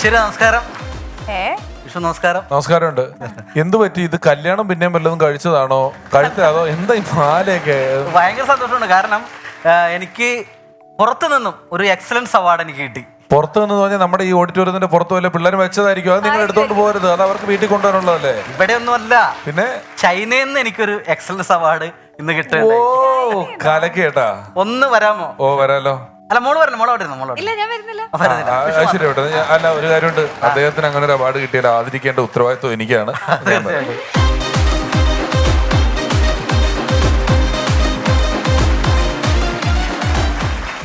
ശരി, നമസ്കാരം. വിഷു നമസ്കാരം. നമസ്കാരമുണ്ട്. എന്ത് പറ്റി? ഇത് കല്യാണം പിന്നെയും വല്ലതും കഴിച്ചതാണോ? അതോ എന്താ ഈ മാലയൊക്കെ? ഭയങ്കര സന്തോഷമുണ്ട്. കാരണം എനിക്ക് പുറത്തു നിന്നും ഒരു എക്സലൻസ് അവാർഡ് എനിക്ക് കിട്ടി. പുറത്ത് നിന്ന് പറഞ്ഞാൽ നമ്മുടെ ഈ ഓഡിറ്റോറിയത്തിന്റെ പുറത്ത് വല്ല പിള്ളേർ വെച്ചതായിരിക്കും. അത് നിങ്ങൾ എടുത്തോണ്ട് പോകരുത്. അത് അവർക്ക് വീട്ടിൽ കൊണ്ടുവരാനുള്ളതല്ലേ. ഇവിടെ ഒന്നും അല്ല, പിന്നെ ചൈനയിൽ നിന്ന് എനിക്കൊരു എക്സലൻസ് അവാർഡ് ഇന്ന് കിട്ടും. ഓ കലക്ക് കേട്ടാ. ഒന്ന് വരാമോ? ഓ വരാലോ. അല്ല, മോള് വരണം. മോള് അവിടെ ഇരുന്നു. ഇല്ല, ഞാൻ വരുന്നില്ല. ശരി കേട്ടോ. അല്ല, ഒരു കാര്യമുണ്ട്. അദ്ദേഹത്തിന് അങ്ങനെ ഒരു അവാർഡ് കിട്ടിയാൽ ആദരിക്കേണ്ട ഉത്തരവാദിത്വം എനിക്കാണ്.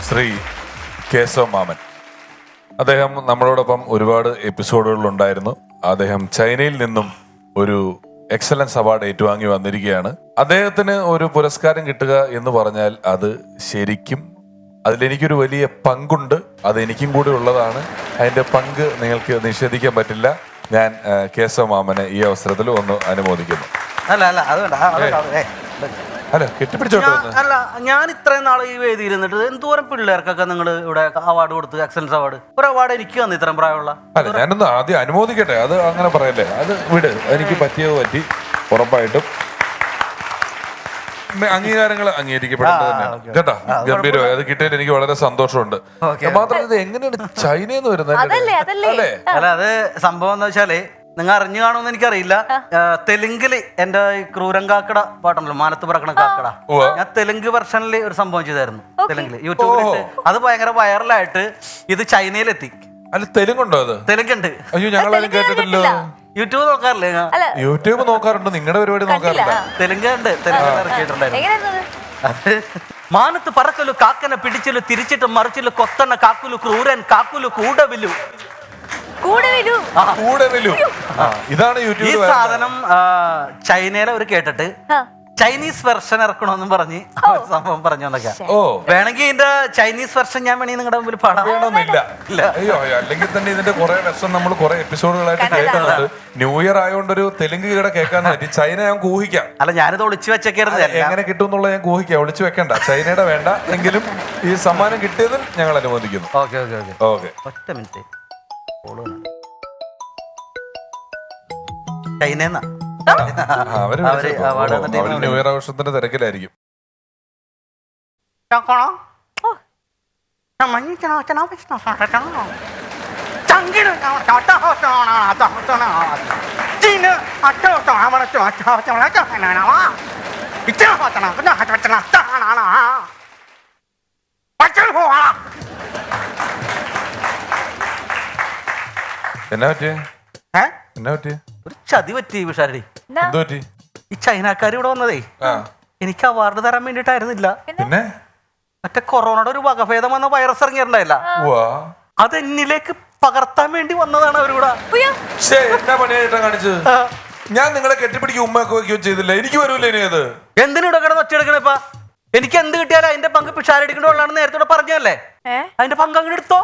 ശ്രീ കേശവ മാമൻ, അദ്ദേഹം നമ്മളോടൊപ്പം ഒരുപാട് എപ്പിസോഡുകളിലുണ്ടായിരുന്നു. അദ്ദേഹം ചൈനയിൽ നിന്നും ഒരു എക്സലൻസ് അവാർഡ് ഏറ്റുവാങ്ങി വന്നിരിക്കുകയാണ്. അദ്ദേഹത്തിന് ഒരു പുരസ്കാരം കിട്ടുക എന്ന് പറഞ്ഞാൽ അത് ശരിക്കും അതിലെനിക്കൊരു വലിയ പങ്കുണ്ട്. അത് എനിക്കും കൂടി ഉള്ളതാണ്. അതിന്റെ പങ്ക് നിങ്ങൾക്ക് നിഷേധിക്കാൻ പറ്റില്ല. ഞാൻ കേശവ മാമനെ ഈ അവസരത്തിൽ ഒന്ന് അനുമോദിക്കുന്നു. അല്ല, കെട്ടിപ്പിടിച്ചോട്ടെ. അല്ല, ഞാൻ ഇത്രയും നാളെ ഈ വേദിയിൽ ഇരുന്നിട്ട് എന്തോരം പിള്ളേർക്കൊക്കെ നിങ്ങൾ ഇവിടെ അവാർഡ് കൊടുത്ത്, എക്സലൻസ് അവാർഡ്. ഒരു അവാർഡ് എനിക്ക് വന്നു ഇത്രയും പ്രായമുള്ള. അല്ല, ഞാനൊന്ന് ആദ്യം അനുമോദിക്കട്ടെ. അത് അങ്ങനെ പറയല്ലേ. അത് വിട്. എനിക്ക് പറ്റിയത് പറ്റി. ഉറപ്പായിട്ടും അംഗീകാരങ്ങൾ അംഗീകരിക്കപ്പെടേണ്ടത് തന്നെ കേട്ടാ. ഗംഭീരമായി. അത് കിട്ടിയതിൽ എനിക്ക് വളരെ സന്തോഷമുണ്ട്. മാത്രമല്ല, ഇത് എങ്ങനെയാണ് ചൈനയിൽ നിന്ന് വരുന്നത്? അല്ല, അത് സംഭവം എന്ന് വെച്ചാല് നിങ്ങൾ അറിഞ്ഞു കാണുമെന്ന് എനിക്കറിയില്ല. തെലുങ്കില് എന്റെ ഈ ക്രൂരൻ കാക്കട പാട്ടുണ്ടല്ലോ, മാനത്ത് പറക്കണ കാക്കട, ഞാൻ തെലുങ്ക് വെർഷനിൽ ഒരു സംഭവം ചെയ്തായിരുന്നു തെലുങ്കില്, യൂട്യൂബിലിട്ട്. അത് ഭയങ്കര വൈറലായിട്ട് ഇത് ചൈനയിലെത്തി. അല്ല, തെലുങ്കുണ്ടോ? അത് തെലുങ്കുണ്ട്. അയ്യോ, ഞങ്ങളാരും കേട്ടിട്ടില്ലോ. യൂട്യൂബ് നോക്കാറില്ലേ? യൂട്യൂബ് നോക്കാറുണ്ട്. നിങ്ങളുടെ പരിപാടി നോക്കാറില്ല. തെലുങ്ക് ഉണ്ട്. തെലുങ്ക് ഇറക്കിയിട്ടുണ്ടായിരുന്നു. മാനത്ത് പറക്കലു കാക്കനെ പിടിച്ചലു തിരിച്ചിട്ട് മറിച്ചില് കൊത്തണ കാക്കുലു ക്രൂരൻ കാക്കുലു കൂടവിലു. ഇതാണ് ഈ യൂട്യൂബ്. സാധനം ചൈനയിലെ ഒരു കേട്ടിട്ട് ചൈനീസ് വെർഷൻ ഇറക്കണമെന്നും പറഞ്ഞ് സംഭവം പറഞ്ഞു എന്നൊക്കെ. വേണമെങ്കിൽ ഇതിന്റെ ചൈനീസ് വെർഷൻ ഞാൻ വേണമെങ്കിൽ നിങ്ങളുടെ മുമ്പിൽ പാടാമെന്നില്ല. അയ്യോ, അല്ലെങ്കിൽ തന്നെ ഇതിന്റെ കുറെ വെർഷൻ നമ്മൾ കുറെ എപ്പിസോഡുകളായിട്ട് കേൾക്കുന്നുണ്ട്. ന്യൂ ഇയർ ആയതുകൊണ്ടൊരു തെലുങ്ക് കീട കേൾക്കാന്ന് പറ്റി. ചൈന ഞാൻ ഊഹിക്കാം. അല്ല, ഞാനിത് ഒളിച്ചു വെച്ചേക്കരുത്. എങ്ങനെ കിട്ടും എന്നുള്ള ഞാൻ ഊഹിക്കാം. ഒളിച്ചു വെക്കണ്ട. ചൈനയുടെ വേണ്ട. എങ്കിലും ഈ സമ്മാനം കിട്ടിയതിൽ ഞങ്ങൾ അനുമോദിക്കുന്നു. ഓക്കെ. ഒറ്റ മിനിറ്റ്. ചൈനന്നാ അവര് ന്യൂ ഇയർ ആഘോഷത്തിന്റെ തിരക്കിലായിരിക്കും. എന്നാ പറ്റിയ ഒരു ചതി പറ്റി വിഷാരടി. എന്ത് പറ്റി? ഈ ചൈനക്കാർ ഇവിടെ വന്നതേ എനിക്ക് അവാർഡ് തരാൻ വേണ്ടിട്ടായിരുന്നില്ല. പിന്നെ മറ്റേ കൊറോണയുടെ ഒരു വകഭേദം വന്ന വൈറസ് ഇറങ്ങിയിട്ടുണ്ടായില്ല, അത് എന്നിലേക്ക് പകർത്താൻ വേണ്ടി വന്നതാണ് അവരിവിടെ. എന്നാ പണിയായിട്ടാ കാണിച്ചത്? ഞാൻ നിങ്ങളെ കെട്ടിപ്പിടിക്കുക ഉമ്മയൊക്കെ വയ്ക്കുകയോ ചെയ്തില്ല. എനിക്ക് വരൂല്ലേ ഇനി അത്? എന്തിനൂടെ കിടന്ന് ഒച്ചെടുക്കണ? എനിക്ക് എന്ത് കിട്ടിയാലും അതിന്റെ പങ്ക് പിഷാരടിക്കേണ്ട ഉള്ളതാണെന്ന് നേരത്തെ പറഞ്ഞല്ലേ. അതിന്റെ പങ്ക് അങ്ങനെ എടുത്തോ.